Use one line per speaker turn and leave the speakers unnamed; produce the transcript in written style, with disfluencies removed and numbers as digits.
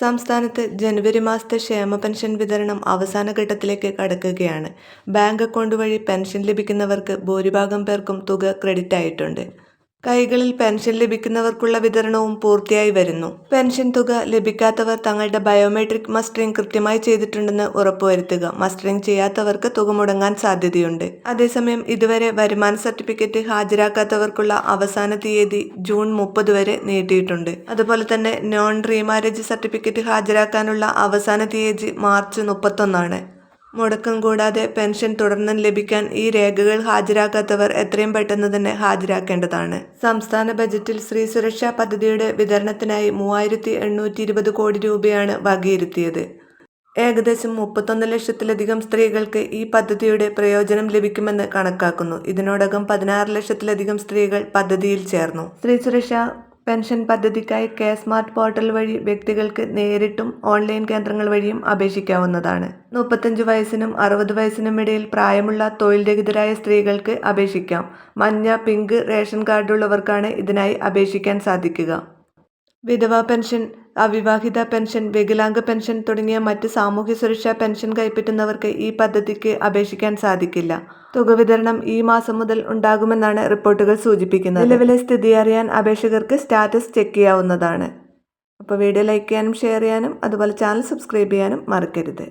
സംസ്ഥാനത്ത് ജനുവരി മാസത്തെ ക്ഷേമ പെൻഷൻ വിതരണം അവസാന ഘട്ടത്തിലേക്ക് കടക്കുകയാണ്. ബാങ്ക് അക്കൗണ്ട് വഴി പെൻഷൻ ലഭിക്കുന്നവർക്ക് ഭൂരിഭാഗം പേർക്കും തുക ക്രെഡിറ്റ് ആയിട്ടുണ്ട്. കൈകളിൽ പെൻഷൻ ലഭിക്കുന്നവർക്കുള്ള വിതരണവും പൂർത്തിയായി വരുന്നു. പെൻഷൻ തുക ലഭിക്കാത്തവർ തങ്ങളുടെ ബയോമെട്രിക് മസ്റ്ററിംഗ് കൃത്യമായി ചെയ്തിട്ടുണ്ടെന്ന് ഉറപ്പുവരുത്തുക. മസ്റ്ററിംഗ് ചെയ്യാത്തവർക്ക് തുക മുടങ്ങാൻ സാധ്യതയുണ്ട്. അതേസമയം ഇതുവരെ വരുമാന സർട്ടിഫിക്കറ്റ് ഹാജരാക്കാത്തവർക്കുള്ള അവസാന തീയതി ജൂൺ 30 വരെ നീട്ടിയിട്ടുണ്ട്. അതുപോലെ തന്നെ നോൺ റീമാരേജ് സർട്ടിഫിക്കറ്റ് ഹാജരാക്കാനുള്ള അവസാന തീയതി മാർച്ച് 31 മുടക്കം കൂടാതെ പെൻഷൻ തുടർന്നും ലഭിക്കാൻ ഈ രേഖകൾ ഹാജരാക്കാത്തവർ എത്രയും പെട്ടെന്ന് തന്നെ ഹാജരാക്കേണ്ടതാണ്. സംസ്ഥാന ബജറ്റിൽ സ്ത്രീ സുരക്ഷാ പദ്ധതിയുടെ വിതരണത്തിനായി 3820 കോടി രൂപയാണ് വകയിരുത്തിയത്. ഏകദേശം 31 ലക്ഷത്തിലധികം സ്ത്രീകൾക്ക് ഈ പദ്ധതിയുടെ പ്രയോജനം ലഭിക്കുമെന്ന് കണക്കാക്കുന്നു. ഇതിനോടകം 16 ലക്ഷത്തിലധികം സ്ത്രീകൾ പദ്ധതിയിൽ ചേർന്നു. സ്ത്രീ സുരക്ഷാ പെൻഷൻ പദ്ധതിക്കായി കെ-സ്മാർട്ട് പോർട്ടൽ വഴി വ്യക്തികൾക്ക് നേരിട്ടും ഓൺലൈൻ കേന്ദ്രങ്ങൾ വഴിയും അപേക്ഷിക്കാവുന്നതാണ്. 35 വയസ്സിനും 60 വയസ്സിനും ഇടയിൽ പ്രായമുള്ള തൊഴിൽ രഹിതരായ സ്ത്രീകൾക്ക് അപേക്ഷിക്കാം. മഞ്ഞ, പിങ്ക് റേഷൻ കാർഡുള്ളവർക്കാണ് ഇതിനായി അപേക്ഷിക്കാൻ സാധിക്കുക. വിധവാ പെൻഷൻ, അവിവാഹിത പെൻഷൻ, വികലാംഗ പെൻഷൻ തുടങ്ങിയ മറ്റ് സാമൂഹ്യ സുരക്ഷാ പെൻഷൻ കൈപ്പറ്റുന്നവർക്ക് ഈ പദ്ധതിക്ക് അപേക്ഷിക്കാൻ സാധിക്കില്ല. തുക വിതരണം ഈ മാസം മുതൽ ഉണ്ടാകുമെന്നാണ് റിപ്പോർട്ടുകൾ സൂചിപ്പിക്കുന്നത്. നിലവിലെ സ്ഥിതി അറിയാൻ അപേക്ഷകർക്ക് സ്റ്റാറ്റസ് ചെക്ക് ചെയ്യാവുന്നതാണ്. അപ്പോൾ വീഡിയോ ലൈക്ക് ചെയ്യാനും ഷെയർ ചെയ്യാനും അതുപോലെ ചാനൽ സബ്സ്ക്രൈബ് ചെയ്യാനും മറക്കരുത്.